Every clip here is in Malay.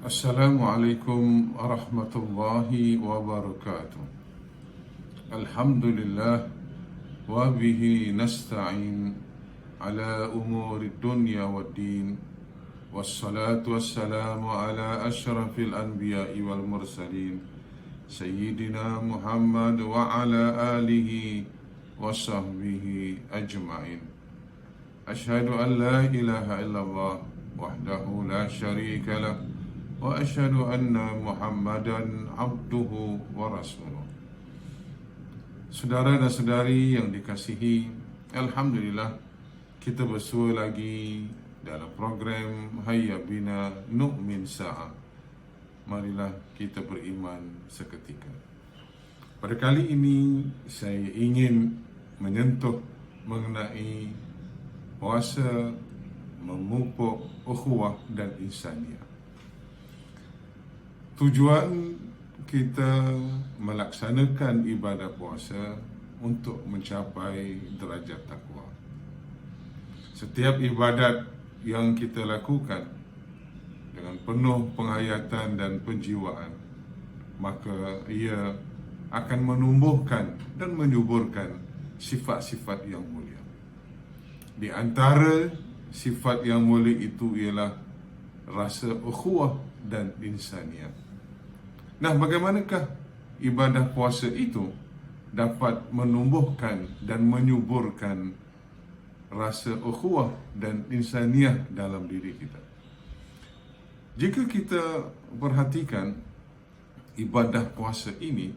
Assalamualaikum warahmatullahi wabarakatuh. Alhamdulillah wa bihi nasta'in ala umuri dunya waddin. Wassalatu wassalamu ala ashrafil anbiya'i wal mursalin Sayyidina Muhammad wa ala alihi wa sahbihi ajma'in. Ashhadu an la ilaha illallah wahdahu la syarika lah wa asyhadu anna Muhammadan abduhu wa rasuluh. Saudara dan saudari yang dikasihi, Alhamdulillah kita bersua lagi dalam program Hayya Bina Nu'min Sa'ah. Marilah kita beriman seketika. Pada kali ini saya ingin menyentuh mengenai puasa memupuk ukhuwah dan insaniah. Tujuan kita melaksanakan ibadah puasa untuk mencapai derajat takwa. Setiap ibadat yang kita lakukan dengan penuh penghayatan dan penjiwaan, maka ia akan menumbuhkan dan menyuburkan sifat-sifat yang mulia. Di antara sifat yang mulia itu ialah rasa ukhuwah dan insaniah. Nah, bagaimanakah ibadah puasa itu dapat menumbuhkan dan menyuburkan rasa ukhuwah dan insaniah dalam diri kita? Jika kita perhatikan ibadah puasa ini,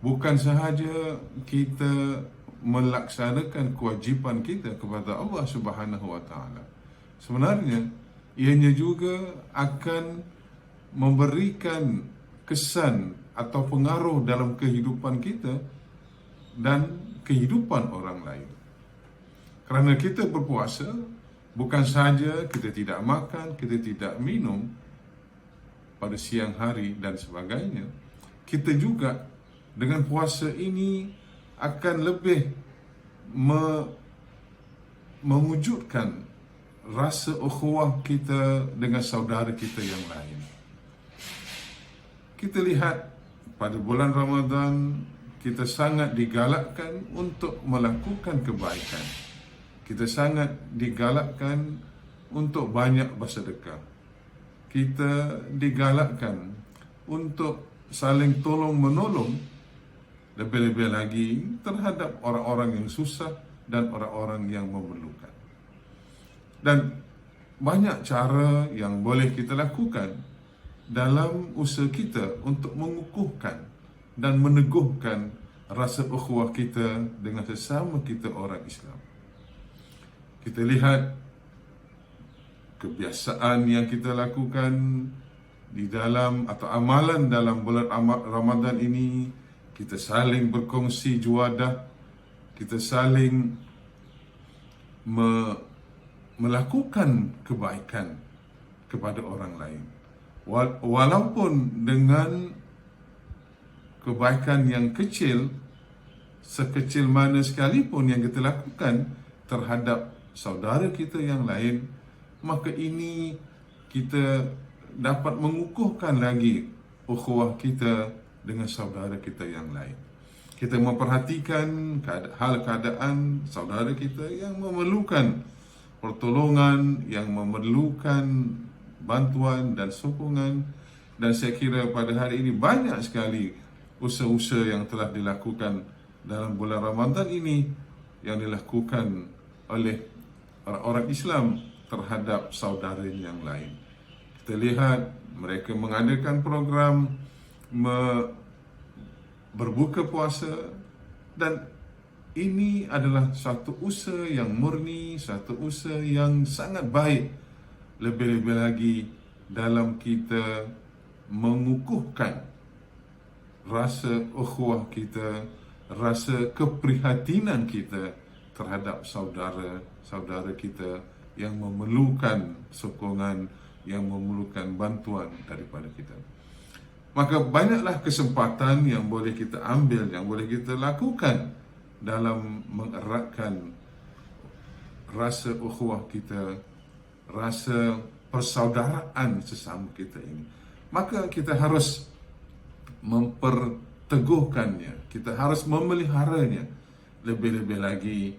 bukan sahaja kita melaksanakan kewajipan kita kepada Allah Subhanahu wa taala. Sebenarnya ianya juga akan memberikan kesan atau pengaruh dalam kehidupan kita dan kehidupan orang lain. Kerana kita berpuasa, bukan sahaja kita tidak makan, kita tidak minum pada siang hari dan sebagainya, kita juga dengan puasa ini akan lebih mewujudkan rasa ukhuwah kita dengan saudara kita yang lain. Kita lihat pada bulan Ramadan, kita sangat digalakkan untuk melakukan kebaikan. Kita sangat digalakkan untuk banyak bersedekah. Kita digalakkan untuk saling tolong-menolong, lebih-lebih lagi terhadap orang-orang yang susah dan orang-orang yang memerlukan. Dan banyak cara yang boleh kita lakukan dalam usaha kita untuk mengukuhkan dan meneguhkan rasa ukhuwah kita dengan sesama kita orang Islam. Kita lihat kebiasaan yang kita lakukan di dalam atau amalan dalam bulan Ramadan ini. Kita saling berkongsi juadah, kita saling melakukan kebaikan kepada orang lain. Walaupun dengan kebaikan yang kecil, sekecil mana sekalipun yang kita lakukan terhadap saudara kita yang lain, maka ini kita dapat mengukuhkan lagi ukhuwah kita dengan saudara kita yang lain. Kita memperhatikan keadaan saudara kita yang memerlukan pertolongan, yang memerlukan bantuan dan sokongan. Dan saya kira pada hari ini banyak sekali usaha-usaha yang telah dilakukan dalam bulan Ramadan ini, yang dilakukan oleh orang Islam terhadap saudara yang lain. Kita lihat mereka mengadakan program berbuka puasa, dan ini adalah satu usaha yang murni, satu usaha yang sangat baik. Lebih-lebih lagi dalam kita mengukuhkan rasa ukhuwah kita, rasa keprihatinan kita terhadap saudara-saudara kita yang memerlukan sokongan, yang memerlukan bantuan daripada kita. Maka banyaklah kesempatan yang boleh kita ambil, yang boleh kita lakukan dalam mengeratkan rasa ukhuwah kita, rasa persaudaraan sesama kita ini. maka kita harus memperteguhkannya, kita harus memeliharanya. Lebih-lebih lagi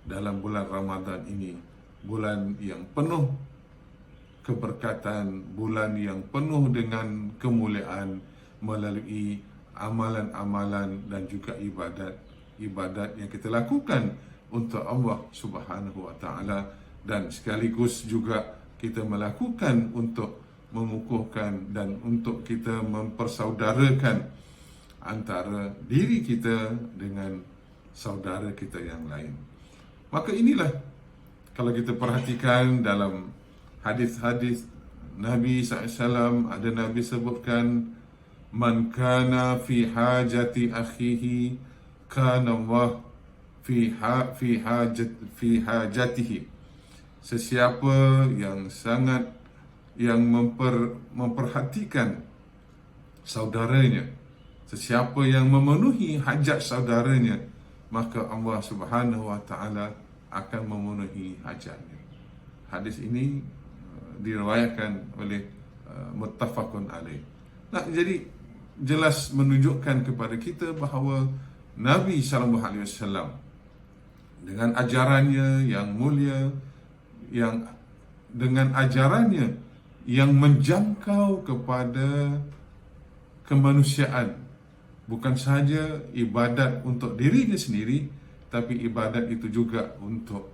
dalam bulan Ramadan ini, bulan yang penuh keberkatan, bulan yang penuh dengan kemuliaan melalui amalan-amalan dan juga ibadat yang kita lakukan untuk Allah Subhanahu wa taala, dan sekaligus juga kita melakukan untuk mengukuhkan dan untuk kita mempersaudarakan antara diri kita dengan saudara kita yang lain. Maka inilah, kalau kita perhatikan dalam hadis-hadis Nabi SAW, ada Nabi sebutkan, man kana fi hajati akhihi kana Allah fi hajatihi. Sesiapa yang sangat memperhatikan saudaranya, sesiapa yang memenuhi hajat saudaranya, maka Allah Subhanahu wa taala akan memenuhi hajatnya. Hadis ini diriwayatkan oleh muttafaqun alaih. Nah, jadi jelas menunjukkan kepada kita bahawa Nabi sallallahu alaihi wasallam dengan ajarannya yang mulia, yang dengan ajarannya yang menjangkau kepada kemanusiaan, bukan sahaja ibadat untuk dirinya sendiri, tapi ibadat itu juga untuk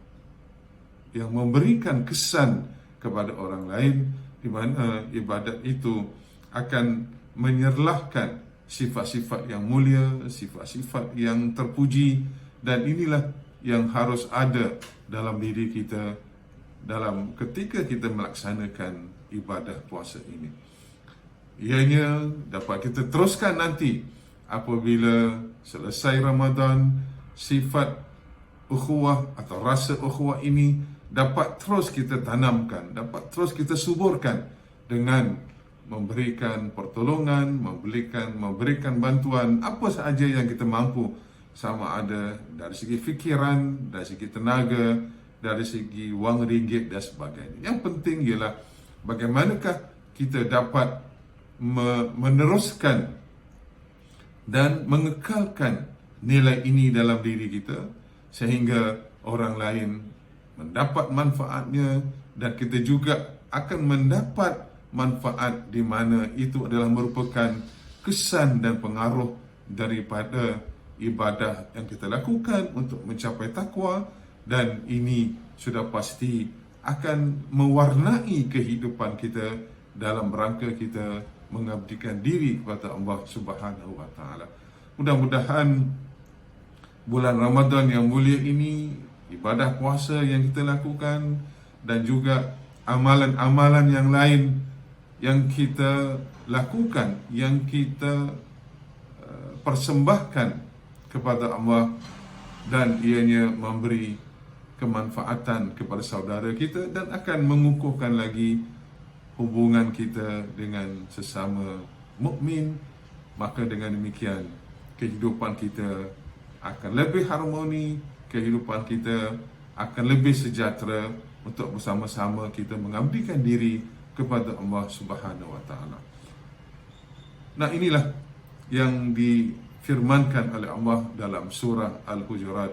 yang memberikan kesan kepada orang lain, di mana ibadat itu akan menyerlahkan sifat-sifat yang mulia, sifat-sifat yang terpuji, dan inilah yang harus ada dalam diri kita dalam ketika kita melaksanakan ibadah puasa ini. Ianya dapat kita teruskan nanti apabila selesai Ramadan. Sifat ukhuwah atau rasa ukhuwah ini dapat terus kita tanamkan, dapat terus kita suburkan dengan memberikan pertolongan, memberikan bantuan apa sahaja yang kita mampu, sama ada dari segi fikiran, dari segi tenaga, dari segi wang ringgit dan sebagainya. Yang penting ialah bagaimanakah kita dapat meneruskan dan mengekalkan nilai ini dalam diri kita sehingga orang lain mendapat manfaatnya, dan kita juga akan mendapat manfaat di mana itu adalah merupakan kesan dan pengaruh daripada ibadah yang kita lakukan untuk mencapai takwa, dan ini sudah pasti akan mewarnai kehidupan kita dalam rangka kita mengabdikan diri kepada Allah Subhanahu wa taala. Mudah-mudahan bulan Ramadan yang mulia ini, ibadah puasa yang kita lakukan dan juga amalan-amalan yang lain yang kita lakukan, yang kita persembahkan kepada Allah, dan ianya memberi kemanfaatan kepada saudara kita dan akan mengukuhkan lagi hubungan kita dengan sesama mukmin. Maka dengan demikian kehidupan kita akan lebih harmoni, kehidupan kita akan lebih sejahtera untuk bersama-sama kita mengabdikan diri kepada Allah Subhanahu wa taala. Nah, inilah yang difirmankan oleh Allah dalam surah Al-Hujurat,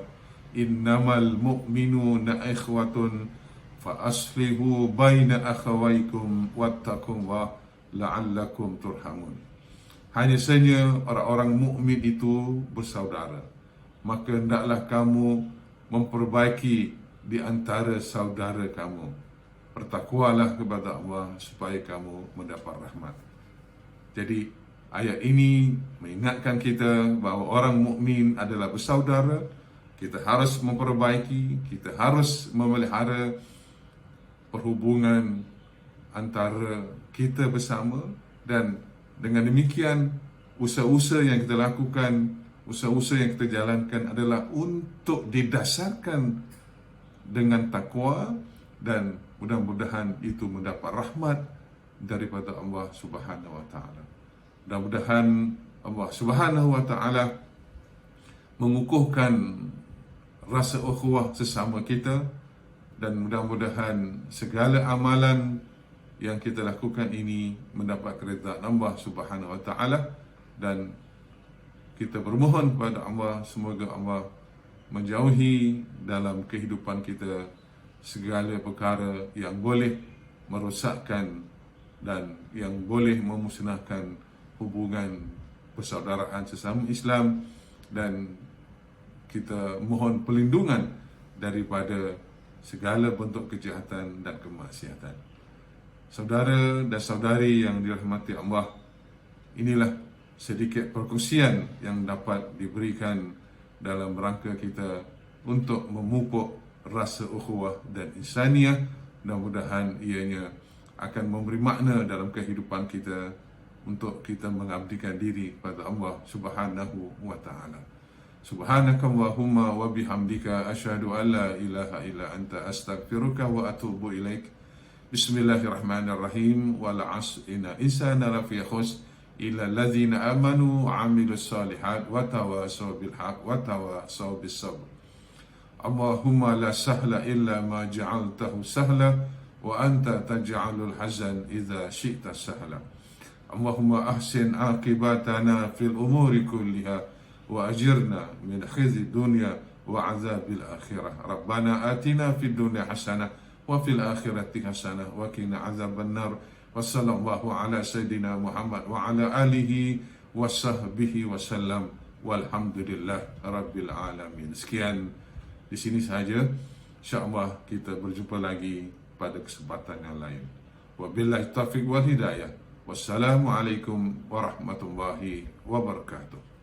innamal mu'minuna ikhwatun fa aslihu baina akhawaykum wattaqullaha la'allakum turhamun. Hanya saja orang-orang mukmin itu bersaudara, maka hendaklah kamu memperbaiki di antara saudara kamu. Bertakwalah kepada Allah supaya kamu mendapat rahmat. Jadi ayat ini mengingatkan kita bahawa orang mukmin adalah bersaudara. Kita harus memperbaiki, kita harus memelihara perhubungan antara kita bersama, dan dengan demikian usaha-usaha yang kita lakukan, usaha-usaha yang kita jalankan adalah untuk didasarkan dengan takwa, dan mudah-mudahan itu mendapat rahmat daripada Allah Subhanahu wa taala. Mudah-mudahan Allah Subhanahu wa taala mengukuhkan rasa ukhuwah sesama kita, dan mudah-mudahan segala amalan yang kita lakukan ini mendapat keridhaan Allah Subhanahu wa taala, dan kita bermohon kepada Allah semoga Allah menjauhi dalam kehidupan kita segala perkara yang boleh merosakkan dan yang boleh memusnahkan hubungan persaudaraan sesama Islam, dan kita mohon perlindungan daripada segala bentuk kejahatan dan kemaksiatan. Saudara dan saudari yang dirahmati Allah, inilah sedikit perkongsian yang dapat diberikan dalam rangka kita untuk memupuk rasa ukhuwah dan insaniah. Mudah-mudahan ianya akan memberi makna dalam kehidupan kita untuk kita mengabdikan diri pada Allah Subhanahu wa taala. Subhanakallahumma wa bihamdika asyhadu an la ilaha illa anta astaghfiruka wa atubu ilaik. Bismillahirrahmanirrahim. Wal 'asr inna insana lafi khusr illa alladzina amanu wa 'amilus solihat wa tawasaw bil haqq wa tawasaw bis sabr. Allahumma la sahla illa ma ja'altahu sahla wa anta taj'alul hazan idza syi'ta sahla. Allahumma ahsin aqibatana fil umuri kulliha wa ajirna min khizyi dunya wa azabil akhirah. Rabbana atina fid dunya hasanah wa fil akhirati hasanah wa qina azaban nar. Wa sallallahu ala sayyidina Muhammad wa ala alihi wa sahbihi wa sallam. Walhamdulillah rabbil alamin. Sekian di sini sahaja. InsyaAllah kita berjumpa lagi pada kesempatan yang lain. Wabillahi taufiq wal hidayah. Wassalamualaikum warahmatullahi wabarakatuh.